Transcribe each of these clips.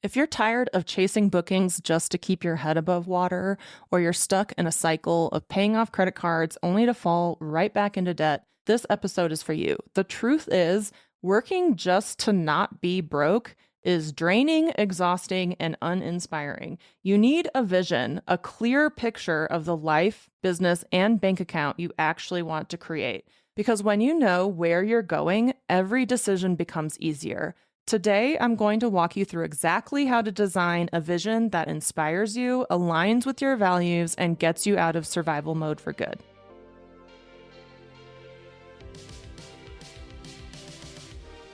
If you're tired of chasing bookings just to keep your head above water, or you're stuck in a cycle of paying off credit cards only to fall right back into debt, this episode is for you. The truth is, working just to not be broke is draining, exhausting, and uninspiring. You need a vision, a clear picture of the life, business, and bank account you actually want to create. Because when you know where you're going, every decision becomes easier. Today, I'm going to walk you through exactly how to design a vision that inspires you, aligns with your values, and gets you out of survival mode for good.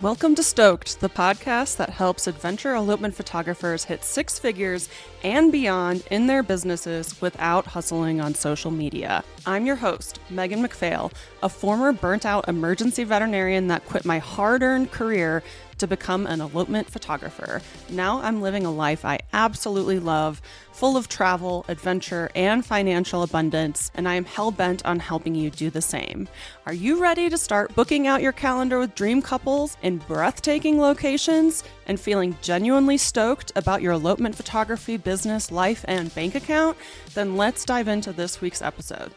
Welcome to Stoked, the podcast that helps adventure elopement photographers hit six figures and beyond in their businesses without hustling on social media. I'm your host, Megan McPhail, a former burnt-out emergency veterinarian that quit my hard-earned career to become an elopement photographer. Now I'm living a life I absolutely love, full of travel, adventure, and financial abundance, and I am hell-bent on helping you do the same. Are you ready to start booking out your calendar with dream couples in breathtaking locations and feeling genuinely stoked about your elopement photography business, life, and bank account? Then let's dive into this week's episode.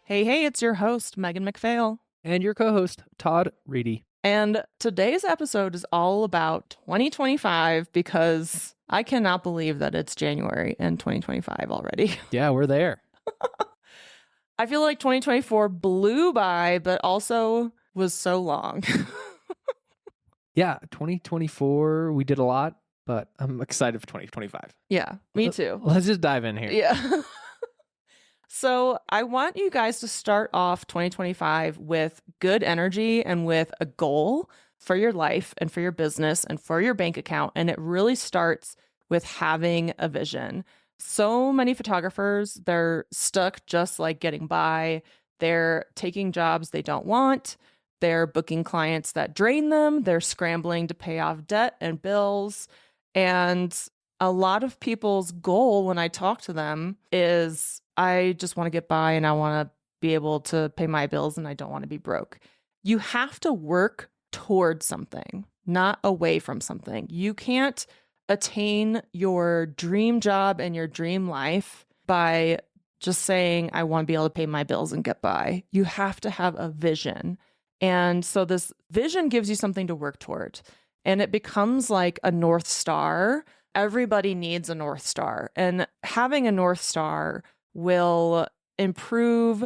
Hey, it's your host, Megan McPhail. And your co-host, Todd Reedy. And today's episode is all about 2025 because I cannot believe that it's January in 2025 already. Yeah, we're there. I feel like 2024 blew by, but also was so long. Yeah, 2024, we did a lot, but I'm excited for 2025. Yeah, me too. Let's just dive in here. Yeah. So I want you guys to start off 2025 with good energy and with a goal for your life and for your business and for your bank account. And it really starts with having a vision. So many photographers, they're stuck just like getting by. They're taking jobs they don't want. They're booking clients that drain them. They're scrambling to pay off debt and bills. And a lot of people's goal when I talk to them is, I just want to get by and I want to be able to pay my bills and I don't want to be broke. You have to work towards something, not away from something. You can't attain your dream job and your dream life by just saying, I want to be able to pay my bills and get by. You have to have a vision. And so this vision gives you something to work toward. And it becomes like a North Star. Everybody needs a North Star. And having a North Star will improve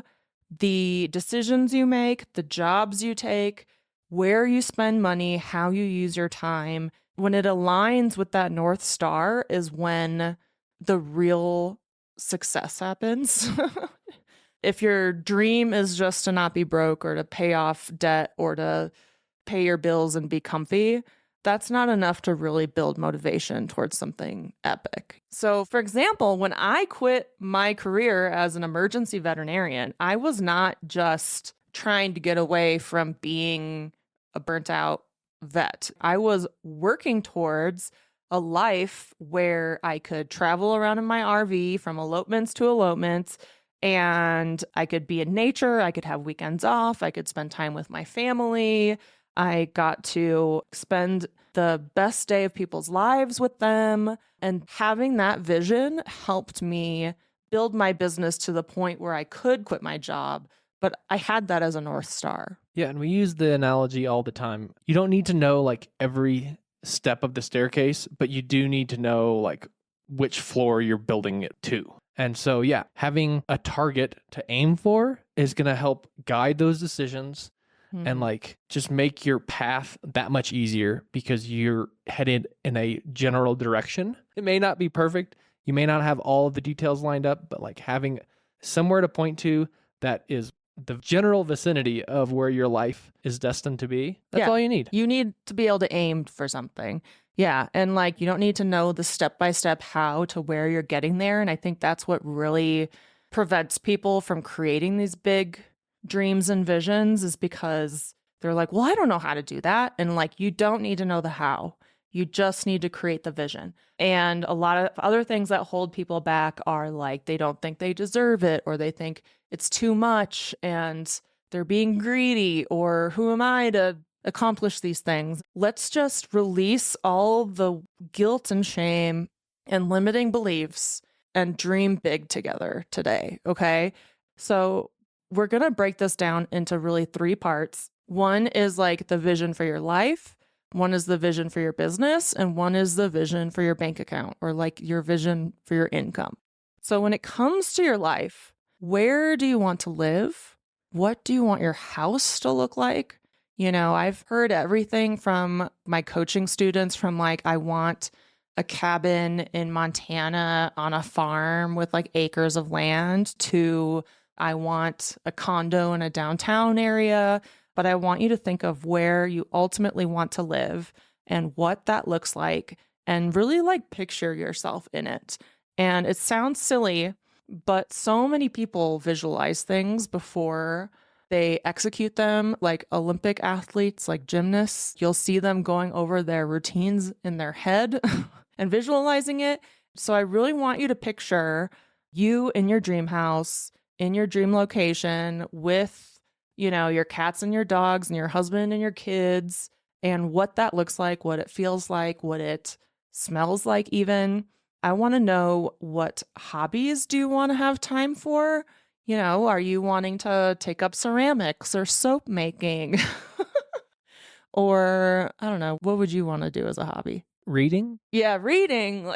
the decisions you make, the jobs you take, where you spend money, how you use your time. When it aligns with that North Star is when the real success happens. If your dream is just to not be broke or to pay off debt or to pay your bills and be comfy, that's not enough to really build motivation towards something epic. So, for example, when I quit my career as an emergency veterinarian, I was not just trying to get away from being a burnt out vet. I was working towards a life where I could travel around in my RV from elopements to elopements, and I could be in nature, I could have weekends off, I could spend time with my family. I got to spend the best day of people's lives with them. And having that vision helped me build my business to the point where I could quit my job. But I had that as a North Star. Yeah, and we use the analogy all the time. You don't need to know like every step of the staircase, but you do need to know like which floor you're building it to. And so, yeah, having a target to aim for is going to help guide those decisions. And like just make your path that much easier because you're headed in a general direction. It may not be perfect. You may not have all of the details lined up, but like having somewhere to point to that is the general vicinity of where your life is destined to be. That's all you need. You need to be able to aim for something. Yeah. And like, you don't need to know the step-by-step how to where you're getting there. And I think that's what really prevents people from creating these big dreams and visions, is because they're like, well, I don't know how to do that. And like, you don't need to know the how. You just need to create the vision. And a lot of other things that hold people back are like, they don't think they deserve it, or they think it's too much and they're being greedy, or who am I to accomplish these things. Let's just release all the guilt and shame and limiting beliefs and dream big together today. Okay. So we're going to break this down into really 3 parts. One is like the vision for your life. One is the vision for your business, and one is the vision for your bank account, or like your vision for your income. So when it comes to your life, where do you want to live? What do you want your house to look like? You know, I've heard everything from my coaching students from like, I want a cabin in Montana on a farm with like acres of land, to I want a condo in a downtown area. But I want you to think of where you ultimately want to live and what that looks like, and really like picture yourself in it. And it sounds silly, but so many people visualize things before they execute them, like Olympic athletes, like gymnasts. You'll see them going over their routines in their head and visualizing it. So I really want you to picture you in your dream house, in your dream location, with, you know, your cats and your dogs and your husband and your kids, and what that looks like, what it feels like, what it smells like even. I want to know, what hobbies do you want to have time for? You know, are you wanting to take up ceramics or soap making? Or I don't know, what would you want to do as a hobby? Reading? Yeah, reading.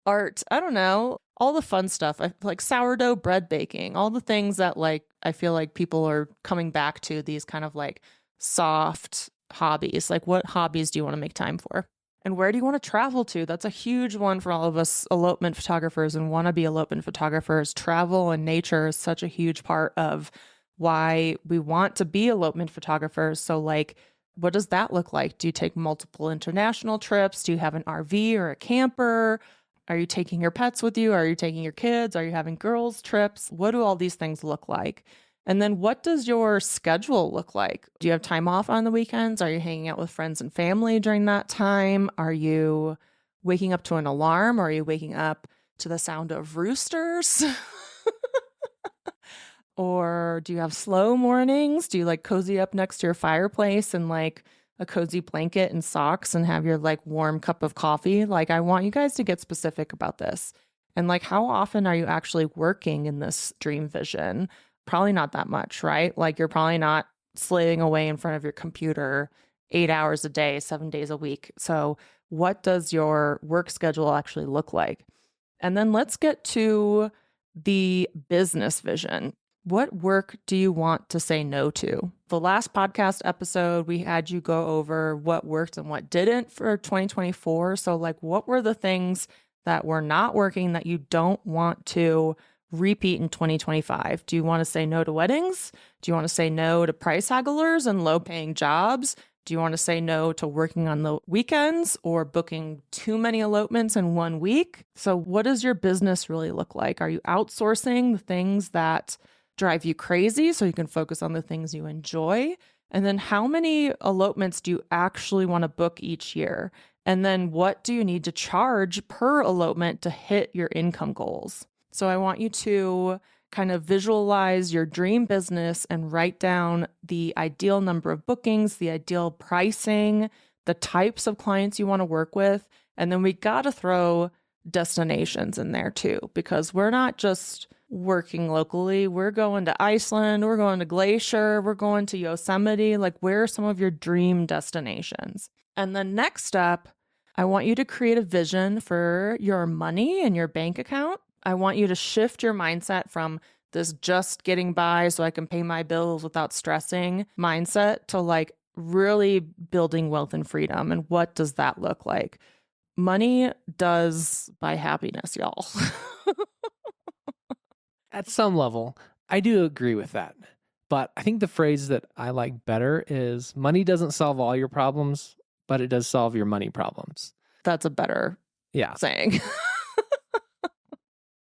Art, I don't know, all the fun stuff. I like sourdough bread baking, all the things that like I feel like people are coming back to, these kind of like soft hobbies. Like, what hobbies do you want to make time for? And where do you want to travel to? That's a huge one for all of us elopement photographers and wannabe elopement photographers. Travel and nature is such a huge part of why we want to be elopement photographers. So like, what does that look like? Do you take multiple international trips? Do you have an RV or a camper? Are you taking your pets with you? Are you taking your kids? Are you having girls' trips? What do all these things look like? And then what does your schedule look like? Do you have time off on the weekends? Are you hanging out with friends and family during that time? Are you waking up to an alarm? Or are you waking up to the sound of roosters? Or do you have slow mornings? Do you like cozy up next to your fireplace and like a cozy blanket and socks and have your like warm cup of coffee? Like, I want you guys to get specific about this. And like, how often are you actually working in this dream vision? Probably not that much, right? Like, you're probably not slaving away in front of your computer 8 hours a day, 7 days a week. So what does your work schedule actually look like? And then let's get to the business vision. What work do you want to say no to? The last podcast episode, we had you go over what worked and what didn't for 2024. So, like, what were the things that were not working that you don't want to repeat in 2025? Do you want to say no to weddings? Do you want to say no to price hagglers and low paying jobs? Do you want to say no to working on the weekends or booking too many elopements in 1 week? So, what does your business really look like? Are you outsourcing the things that drive you crazy so you can focus on the things you enjoy? And then how many elopements do you actually want to book each year? And then what do you need to charge per elopement to hit your income goals? So I want you to kind of visualize your dream business and write down the ideal number of bookings, the ideal pricing, the types of clients you want to work with. And then we got to throw destinations in there too, because we're not just working locally. We're going to Iceland, we're going to Glacier, we're going to Yosemite. Like, where are some of your dream destinations? And then next up, I want you to create a vision for your money and your bank account. I want you to shift your mindset from this just getting by so I can pay my bills without stressing mindset to like really building wealth and freedom. And what does that look like? Money does buy happiness, y'all. At some level, I do agree with that. But I think the phrase that I like better is money doesn't solve all your problems, but it does solve your money problems. That's a better Yeah. saying.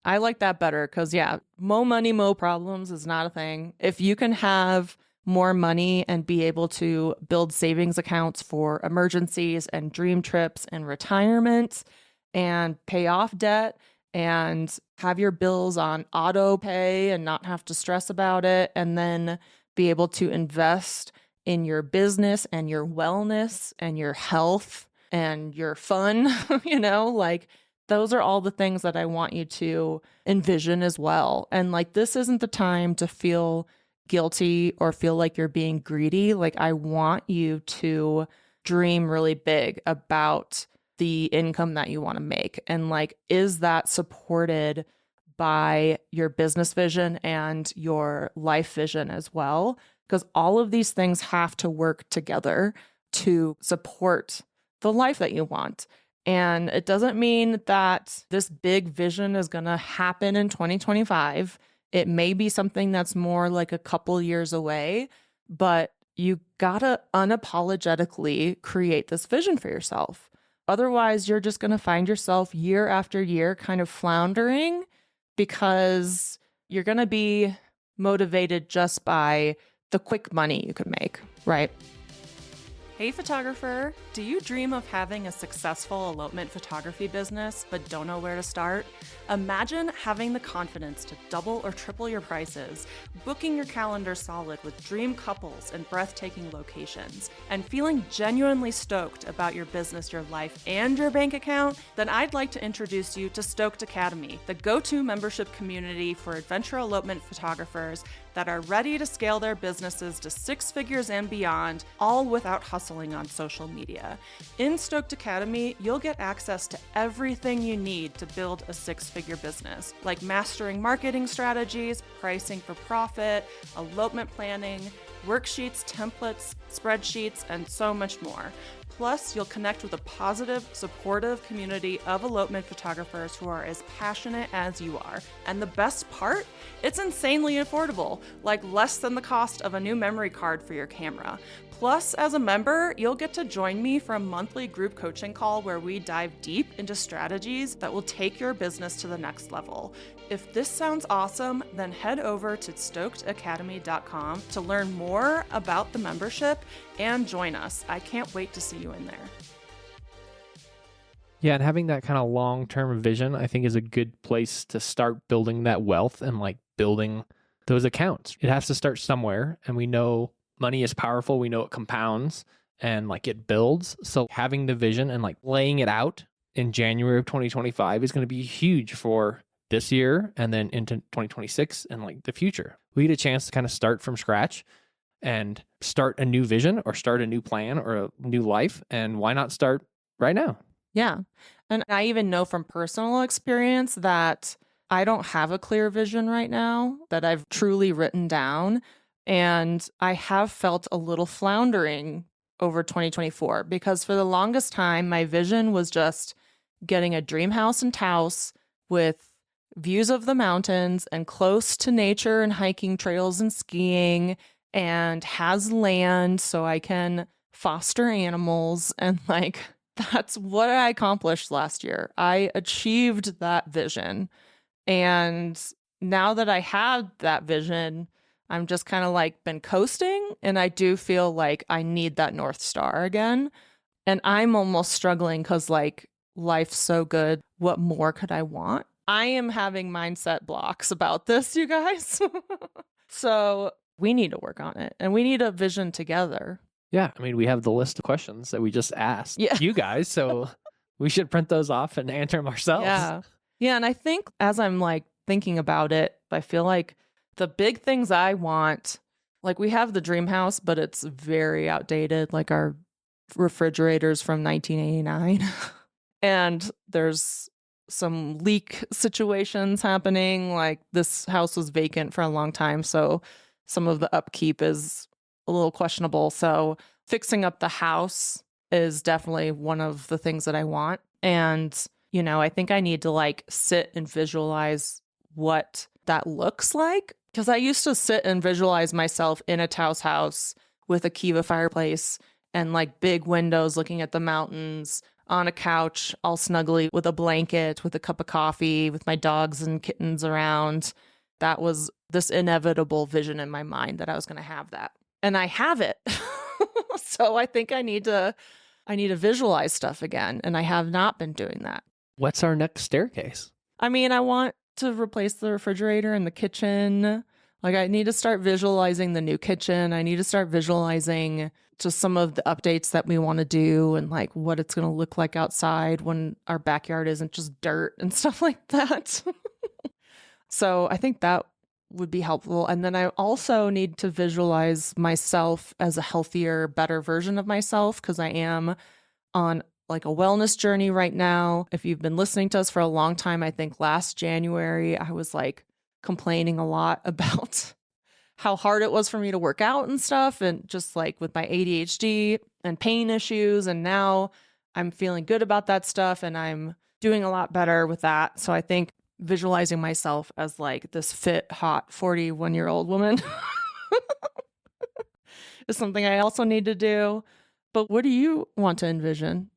I like that better because, yeah, mo money, mo problems is not a thing. If you can have more money and be able to build savings accounts for emergencies and dream trips and retirement and pay off debt and have your bills on auto pay and not have to stress about it, and then be able to invest in your business and your wellness and your health and your fun, like those are all the things that I want you to envision as well. And like, this isn't the time to feel guilty or feel like you're being greedy. Like, I want you to dream really big about the income that you want to make. And like, is that supported by your business vision and your life vision as well? Because all of these things have to work together to support the life that you want. And it doesn't mean that this big vision is going to happen in 2025. It may be something that's more like a couple years away, but you gotta unapologetically create this vision for yourself. Otherwise, you're just going to find yourself year after year kind of floundering because you're going to be motivated just by the quick money you could make, right? Hey photographer, do you dream of having a successful elopement photography business but don't know where to start? Imagine having the confidence to double or triple your prices, booking your calendar solid with dream couples and breathtaking locations, and feeling genuinely stoked about your business, your life, and your bank account? Then I'd like to introduce you to Stoked Academy, the go-to membership community for adventure elopement photographers that are ready to scale their businesses to 6 figures and beyond, all without hustling on social media. In Stoked Academy, you'll get access to everything you need to build a 6-figure business, like mastering marketing strategies, pricing for profit, elopement planning, worksheets, templates, spreadsheets, and so much more. Plus, you'll connect with a positive, supportive community of elopement photographers who are as passionate as you are. And the best part? It's insanely affordable, like less than the cost of a new memory card for your camera. Plus, as a member, you'll get to join me for a monthly group coaching call where we dive deep into strategies that will take your business to the next level. If this sounds awesome, then head over to stokedacademy.com to learn more about the membership and join us. I can't wait to see you in there. Yeah, and having that kind of long-term vision, I think, is a good place to start building that wealth and like building those accounts. It has to start somewhere, and we know money is powerful. We know it compounds and like it builds. So having the vision and like laying it out in January of 2025 is going to be huge for this year and then into 2026 and like the future. We get a chance to kind of start from scratch and start a new vision or start a new plan or a new life. And why not start right now? Yeah. And I even know from personal experience that I don't have a clear vision right now that I've truly written down. And I have felt a little floundering over 2024 because for the longest time, my vision was just getting a dream house in Taos with views of the mountains and close to nature and hiking trails and skiing, and has land so I can foster animals. And like, that's what I accomplished last year. I achieved that vision. And now that I had that vision, I'm just kind of like been coasting, and I do feel like I need that North Star again. And I'm almost struggling because like life's so good. What more could I want? I am having mindset blocks about this, you guys. So we need to work on it, and we need a vision together. Yeah, I mean, we have the list of questions that we just asked you guys, so we should print those off and answer them ourselves. Yeah, and I think as I'm like thinking about it, I feel like the big things I want, like we have the dream house, but it's very outdated, like our refrigerator's from 1989. And there's some leak situations happening. Like this house was vacant for a long time, so some of the upkeep is a little questionable. So fixing up the house is definitely one of the things that I want. And, I think I need to like sit and visualize what that looks like. Because I used to sit and visualize myself in a Taos house with a Kiva fireplace and like big windows looking at the mountains, on a couch, all snuggly with a blanket, with a cup of coffee, with my dogs and kittens around. That was this inevitable vision in my mind that I was going to have that. And I have it. So I think I need to visualize stuff again. And I have not been doing that. What's our next staircase? I mean, I want to replace the refrigerator in the kitchen. Like I need to start visualizing the new kitchen. I need to start visualizing just some of the updates that we want to do and like what it's going to look like outside when our backyard isn't just dirt and stuff like that. So I think that would be helpful. And then I also need to visualize myself as a healthier, better version of myself because I am on like a wellness journey right now. If you've been listening to us for a long time, I think last January I was like complaining a lot about how hard it was for me to work out and stuff, and just like with my ADHD and pain issues. And now I'm feeling good about that stuff and I'm doing a lot better with that. So I think visualizing myself as like this fit, hot 41-year-old woman is something I also need to do. But what do you want to envision?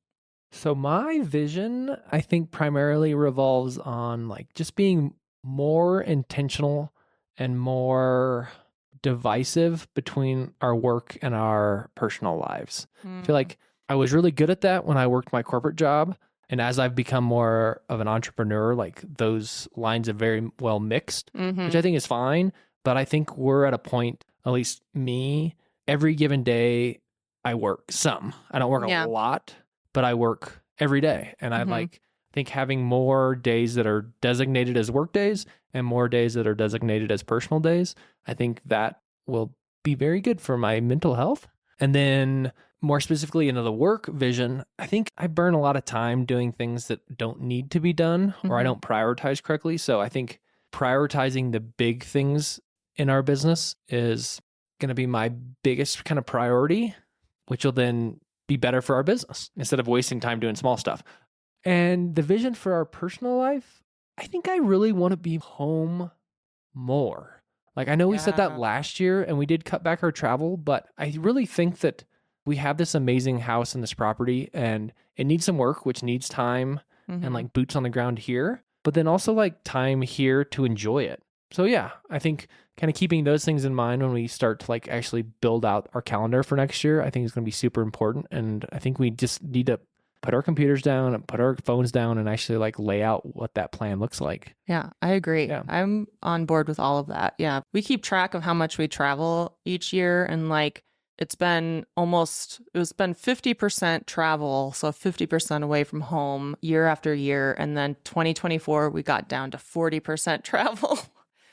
So my vision, I think, primarily revolves on like just being more intentional and more divisive between our work and our personal lives. I feel like I was really good at that when I worked my corporate job. And as I've become more of an entrepreneur, like those lines have very well mixed, which I think is fine. But I think we're at a point, at least me, every given day, I work some. I don't work a lot, but I work every day. And I like think having more days that are designated as work days and more days that are designated as personal days, I think that will be very good for my mental health. And then more specifically into the work vision, I think I burn a lot of time doing things that don't need to be done or I don't prioritize correctly. So I think prioritizing the big things in our business is going to be my biggest kind of priority, which will then be better for our business instead of wasting time doing small stuff. And the vision for our personal life, I think I really want to be home more. Like I know we said that last year and we did cut back our travel, but I really think that we have this amazing house and this property and it needs some work, which needs time and like boots on the ground here, but then also like time here to enjoy it. So yeah, I think kind of keeping those things in mind when we start to like actually build out our calendar for next year, I think is going to be super important. And I think we just need to put our computers down and put our phones down and actually like lay out what that plan looks like. Yeah, I agree. Yeah. I'm on board with all of that. Yeah. We keep track of how much we travel each year and like it's been 50% travel, so 50% away from home year after year. And then 2024, we got down to 40% travel,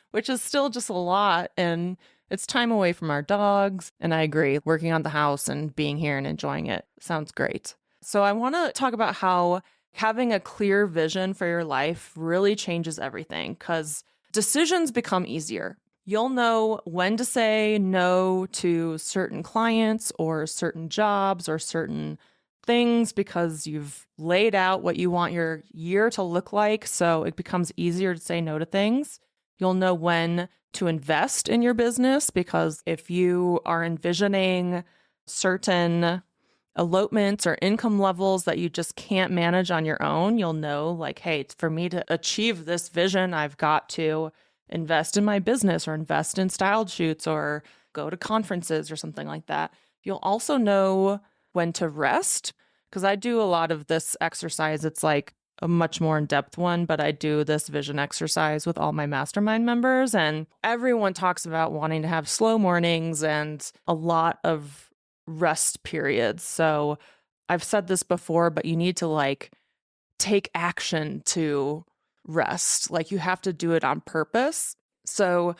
which is still just a lot. And it's time away from our dogs. And I agree, working on the house and being here and enjoying it sounds great. So I want to talk about how having a clear vision for your life really changes everything because decisions become easier. You'll know when to say no to certain clients or certain jobs or certain things because you've laid out what you want your year to look like. So it becomes easier to say no to things. You'll know when to invest in your business because if you are envisioning certain elopements or income levels that you just can't manage on your own, you'll know like, hey, for me to achieve this vision, I've got to invest in my business or invest in styled shoots or go to conferences or something like that. You'll also know when to rest because I do a lot of this exercise. It's like a much more in-depth one, but I do this vision exercise with all my mastermind members and everyone talks about wanting to have slow mornings and a lot of rest periods. So I've said this before, but you need to like take action to rest. Like you have to do it on purpose. So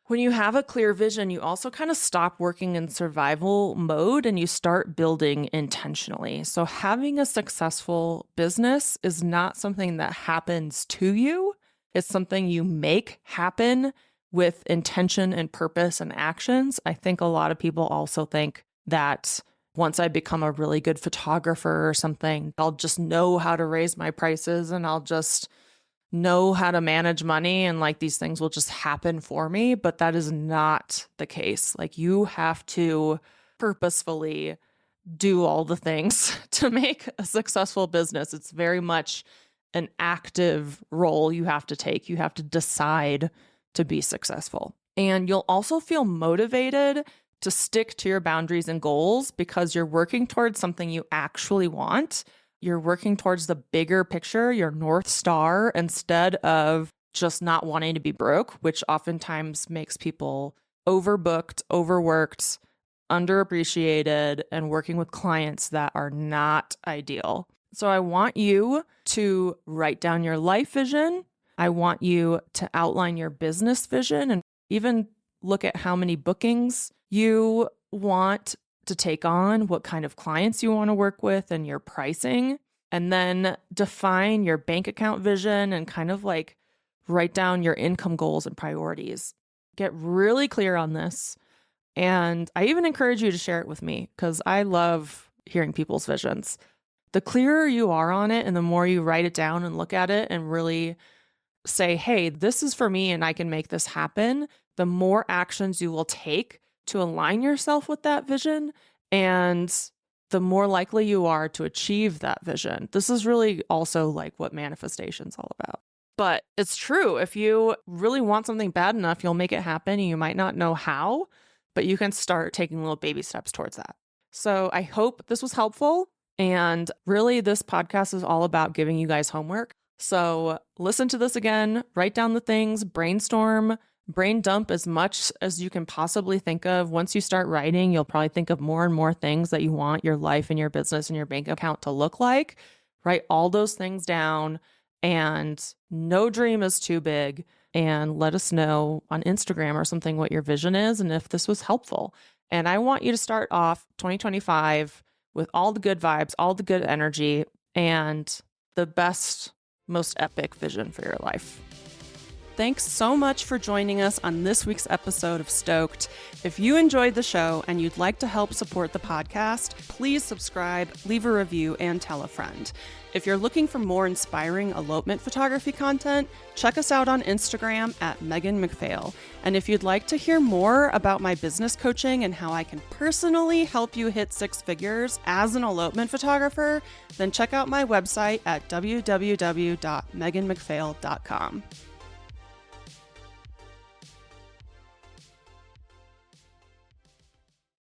when you have a clear vision, you also kind of stop working in survival mode and you start building intentionally. So having a successful business is not something that happens to you. It's something you make happen with intention and purpose and actions. I think a lot of people also think that once I become a really good photographer or something, I'll just know how to raise my prices and I'll just know how to manage money and like these things will just happen for me. But that is not the case. Like you have to purposefully do all the things to make a successful business. It's very much an active role you have to take. You have to decide to be successful. And you'll also feel motivated to stick to your boundaries and goals because you're working towards something you actually want. You're working towards the bigger picture, your North Star, instead of just not wanting to be broke, which oftentimes makes people overbooked, overworked, underappreciated, and working with clients that are not ideal. So I want you to write down your life vision. I want you to outline your business vision and even look at how many bookings you want to take on, what kind of clients you want to work with, and your pricing. And then define your bank account vision and kind of like write down your income goals and priorities. Get really clear on this. And I even encourage you to share it with me because I love hearing people's visions. The clearer you are on it and the more you write it down and look at it and really say, hey, this is for me and I can make this happen, the more actions you will take to align yourself with that vision, and the more likely you are to achieve that vision. This is really also like what manifestation's all about. But it's true. If you really want something bad enough, you'll make it happen. And you might not know how, but you can start taking little baby steps towards that. So I hope this was helpful. And really, this podcast is all about giving you guys homework. So listen to this again, write down the things, brainstorm, brain dump as much as you can possibly think of. Once you start writing, you'll probably think of more and more things that you want your life and your business and your bank account to look like. Write all those things down, and no dream is too big. And let us know on Instagram or something what your vision is and if this was helpful. And I want you to start off 2025 with all the good vibes, all the good energy, and the best, most epic vision for your life. Thanks so much for joining us on this week's episode of Stoked. If you enjoyed the show and you'd like to help support the podcast, please subscribe, leave a review, and tell a friend. If you're looking for more inspiring elopement photography content, check us out on Instagram at Megan McPhail. And if you'd like to hear more about my business coaching and how I can personally help you hit six figures as an elopement photographer, then check out my website at www.meganmcphail.com.